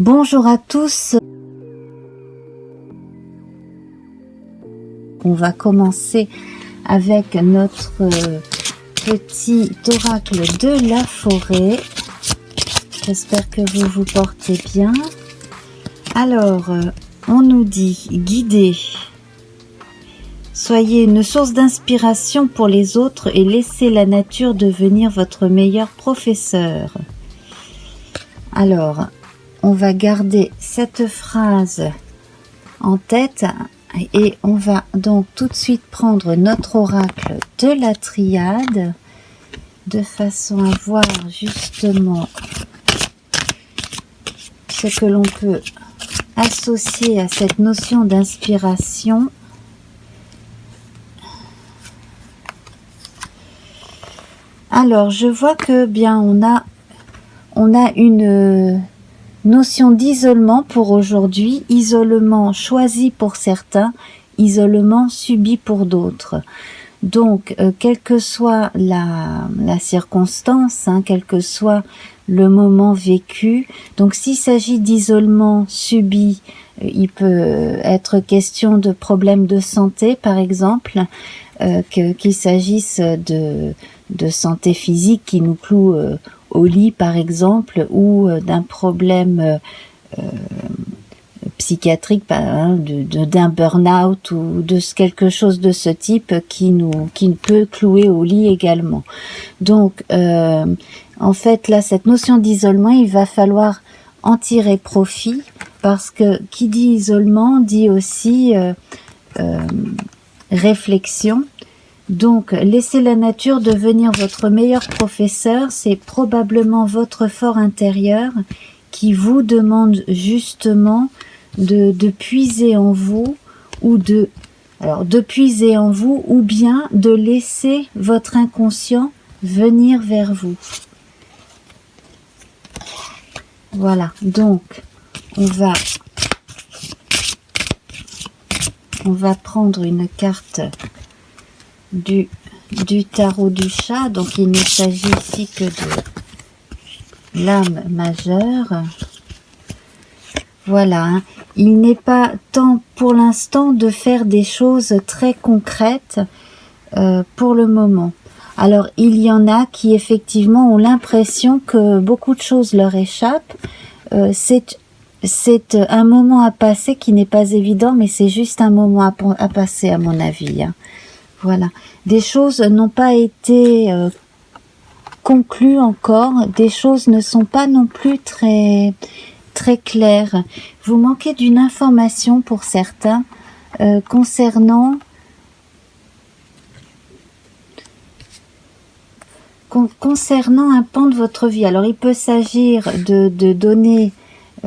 Bonjour à tous. On va commencer avec notre petit oracle de la forêt. J'espère que vous vous portez bien. Alors, on nous dit guider. Soyez une source d'inspiration pour les autres et laissez la nature devenir votre meilleur professeur. Alors, on va garder cette phrase en tête et on va donc tout de suite prendre notre oracle de la triade de façon à voir justement ce que l'on peut associer à cette notion d'inspiration. Alors, je vois que bien on a une notion d'isolement pour aujourd'hui, isolement choisi pour certains, isolement subi pour d'autres. Donc, quelle que soit la circonstance, quel que soit le moment vécu, donc s'il s'agit d'isolement subi, il peut être question de problèmes de santé, par exemple, qu'il s'agisse de santé physique qui nous cloue au lit par exemple, ou d'un problème psychiatrique, d'un burn-out ou de quelque chose de ce type qui peut clouer au lit également. Donc en fait là, cette notion d'isolement, il va falloir en tirer profit, parce que qui dit isolement dit aussi réflexion. Donc, laissez la nature devenir votre meilleur professeur, c'est probablement votre fort intérieur qui vous demande justement de puiser en vous, ou de puiser en vous, ou bien de laisser votre inconscient venir vers vous. Voilà, donc, on va prendre une carte du tarot du chat. Donc il ne s'agit ici que de l'âme majeure. Voilà, il n'est pas temps pour l'instant de faire des choses très concrètes pour le moment. Alors il y en a qui effectivement ont l'impression que beaucoup de choses leur échappent. C'est un moment à passer qui n'est pas évident, mais c'est juste un moment à passer à mon avis. Voilà, des choses n'ont pas été conclues encore, des choses ne sont pas non plus très claires. Vous manquez d'une information pour certains concernant un pan de votre vie. Alors il peut s'agir de données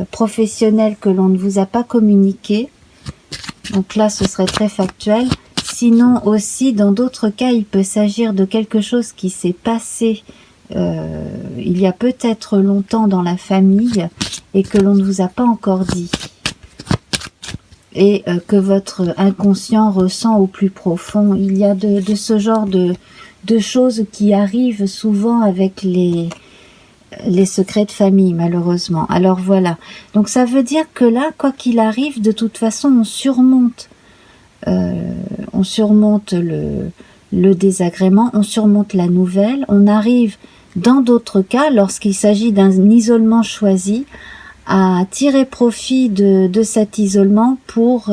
professionnelles que l'on ne vous a pas communiquées. Donc là, ce serait très factuel. Sinon aussi, dans d'autres cas, il peut s'agir de quelque chose qui s'est passé il y a peut-être longtemps dans la famille et que l'on ne vous a pas encore dit. Et que votre inconscient ressent au plus profond. Il y a de ce genre de choses qui arrivent souvent avec les secrets de famille, malheureusement. Alors voilà. Donc ça veut dire que là, quoi qu'il arrive, de toute façon, on surmonte le désagrément, on surmonte la nouvelle, on arrive dans d'autres cas, lorsqu'il s'agit d'un isolement choisi, à tirer profit de cet isolement pour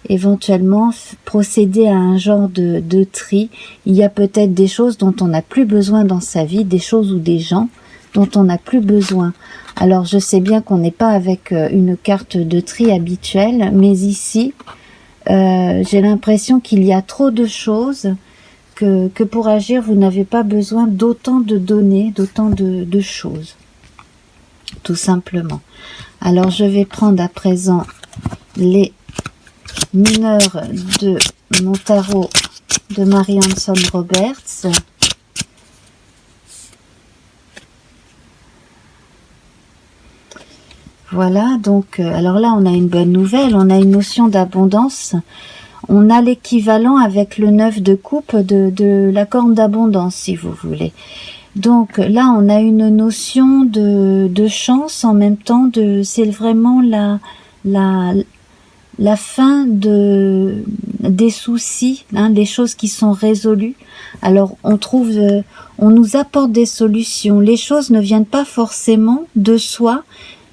éventuellement procéder à un genre de tri. Il y a peut-être des choses dont on n'a plus besoin dans sa vie, des choses ou des gens dont on n'a plus besoin. Alors je sais bien qu'on n'est pas avec une carte de tri habituelle, mais ici, j'ai l'impression qu'il y a trop de choses, que pour agir, vous n'avez pas besoin d'autant de données, d'autant de choses. Tout simplement. Alors, je vais prendre à présent les mineurs de mon tarot de Mary-Hanson Roberts. Voilà, donc, alors là, on a une bonne nouvelle, on a une notion d'abondance. On a l'équivalent avec le 9 de coupe de la corne d'abondance, si vous voulez. Donc là, on a une notion de chance en même temps. C'est vraiment la fin des soucis, hein, des choses qui sont résolues. Alors on nous apporte des solutions. Les choses ne viennent pas forcément de soi.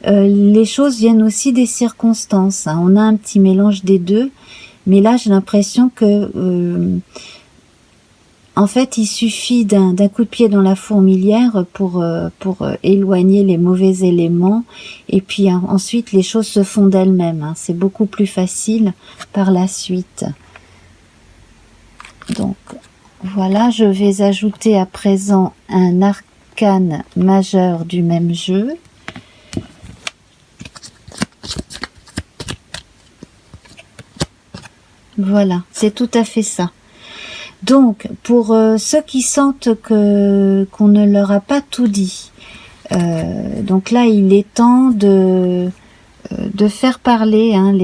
Les choses viennent aussi des circonstances, hein. On a un petit mélange des deux, mais là j'ai l'impression que en fait il suffit d'un coup de pied dans la fourmilière pour éloigner les mauvais éléments, et puis ensuite les choses se font d'elles-mêmes, hein. C'est beaucoup plus facile par la suite. Donc voilà, je vais ajouter à présent un arcane majeur du même jeu. Voilà, c'est tout à fait ça. Donc, pour ceux qui sentent qu'on ne leur a pas tout dit, donc là, il est temps de faire parler, hein,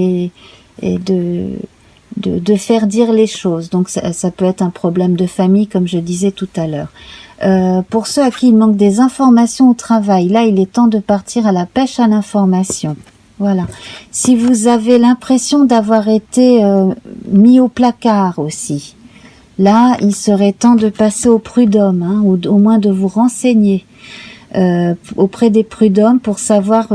et de faire dire les choses. Donc, ça peut être un problème de famille, comme je disais tout à l'heure. Pour ceux à qui il manque des informations au travail, là, il est temps de partir à la pêche à l'information. Voilà. Si vous avez l'impression d'avoir été mis au placard aussi, là, il serait temps de passer au prud'homme, hein, ou au moins de vous renseigner auprès des prud'hommes pour savoir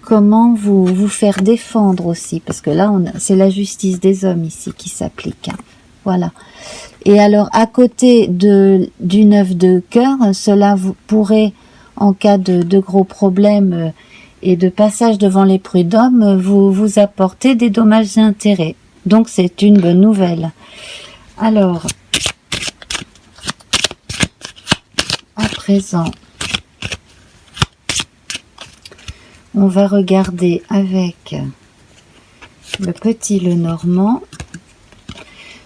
comment vous faire défendre aussi, parce que là, c'est la justice des hommes ici qui s'applique, hein. Voilà. Et alors, à côté du 9 de cœur, cela vous pourrait, en cas de gros problèmes et de passage devant les prud'hommes, vous apporter des dommages et intérêts. Donc, c'est une bonne nouvelle. Alors, à présent, on va regarder avec le petit Lenormand.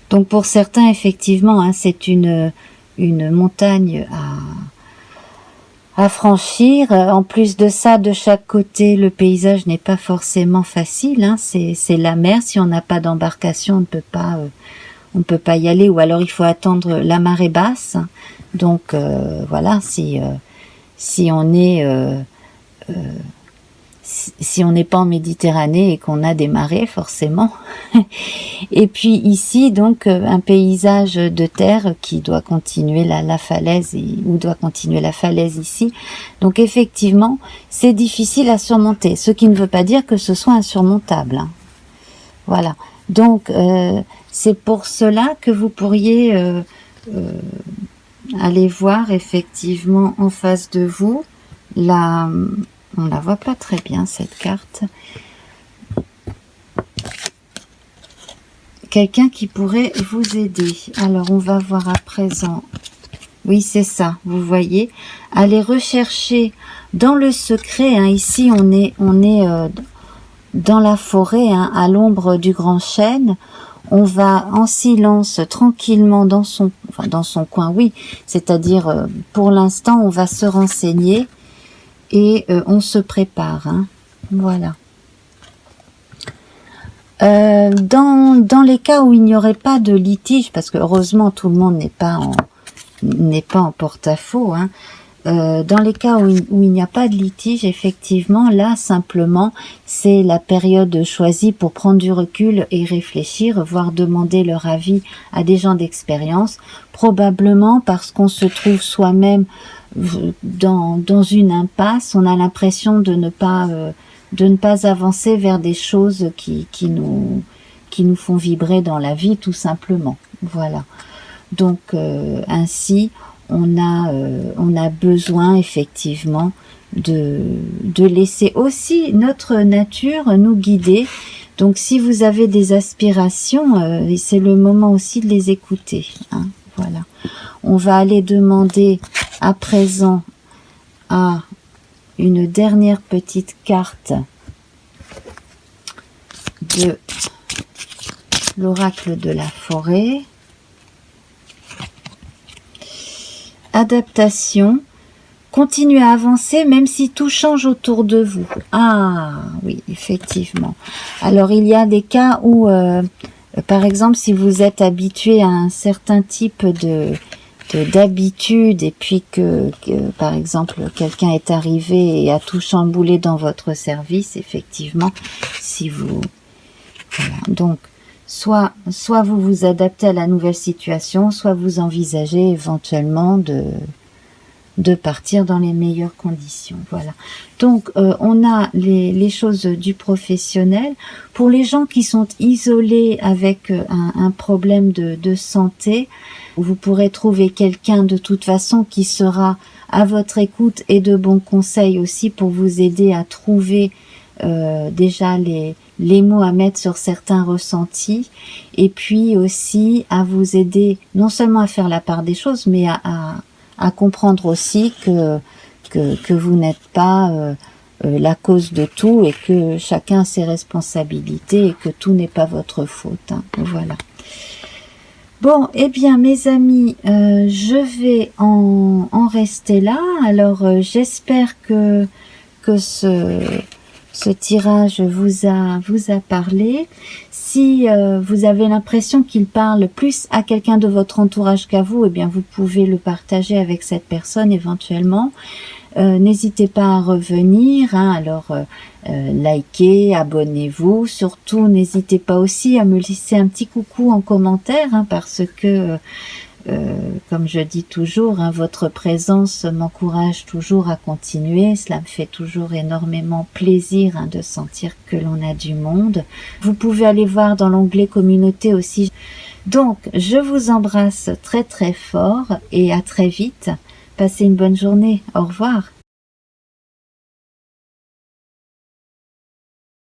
Donc pour certains, effectivement, hein, c'est une montagne à franchir. En plus de ça, de chaque côté, le paysage n'est pas forcément facile, hein. C'est la mer. Si on n'a pas d'embarcation, on ne peut pas y aller, ou alors il faut attendre la marée basse. Donc voilà, si on est si on n'est pas en Méditerranée et qu'on a des marées, forcément. Et puis ici, donc, un paysage de terre qui doit continuer la falaise, ou doit continuer la falaise ici. Donc effectivement, c'est difficile à surmonter, ce qui ne veut pas dire que ce soit insurmontable, hein. Voilà. Donc, c'est pour cela que vous pourriez aller voir effectivement en face de vous on la voit pas très bien cette carte. Quelqu'un qui pourrait vous aider. Alors on va voir à présent. Oui, c'est ça, vous voyez. Allez rechercher dans le secret, hein. Ici on est dans la forêt, hein, à l'ombre du grand chêne. On va en silence, tranquillement dans son coin, oui. C'est-à-dire, pour l'instant, on va se renseigner. Et on se prépare, hein. Voilà. Dans les cas où il n'y aurait pas de litige, parce que heureusement tout le monde n'est pas en porte-à-faux, hein. Dans les cas où il n'y a pas de litige, effectivement, là simplement c'est la période choisie pour prendre du recul et réfléchir, voire demander leur avis à des gens d'expérience, probablement parce qu'on se trouve soi-même dans une impasse. On a l'impression de ne pas avancer vers des choses qui nous font vibrer dans la vie, tout simplement. Voilà. Donc ainsi on a besoin effectivement de laisser aussi notre nature nous guider. Donc si vous avez des aspirations, c'est le moment aussi de les écouter, hein. Voilà. On va aller demander à présent à une dernière petite carte de l'oracle de la forêt. Adaptation. Continuez à avancer même si tout change autour de vous. Ah oui, effectivement. Alors il y a des cas où, par exemple, si vous êtes habitué à un certain type d'habitude, et puis que par exemple quelqu'un est arrivé et a tout chamboulé dans votre service, effectivement, si vous voilà. Donc soit vous vous adaptez à la nouvelle situation, soit vous envisagez éventuellement de partir dans les meilleures conditions. Voilà. Donc, on a les choses du professionnel. Pour les gens qui sont isolés avec un problème de santé, vous pourrez trouver quelqu'un de toute façon qui sera à votre écoute et de bons conseils aussi pour vous aider à trouver déjà les mots à mettre sur certains ressentis, et puis aussi à vous aider non seulement à faire la part des choses, mais à comprendre aussi que vous n'êtes pas la cause de tout, et que chacun a ses responsabilités et que tout n'est pas votre faute. Hein. Voilà. Bon, eh bien mes amis, je vais en rester là. Alors j'espère que ce tirage vous a parlé. Si vous avez l'impression qu'il parle plus à quelqu'un de votre entourage qu'à vous, eh bien vous pouvez le partager avec cette personne éventuellement. N'hésitez pas à revenir, hein, alors likez, abonnez-vous. Surtout, n'hésitez pas aussi à me laisser un petit coucou en commentaire, hein, parce que comme je dis toujours, hein, votre présence m'encourage toujours à continuer. Cela me fait toujours énormément plaisir, hein, de sentir que l'on a du monde. Vous pouvez aller voir dans l'onglet communauté aussi. Donc, je vous embrasse très très fort et à très vite. Passez une bonne journée. Au revoir.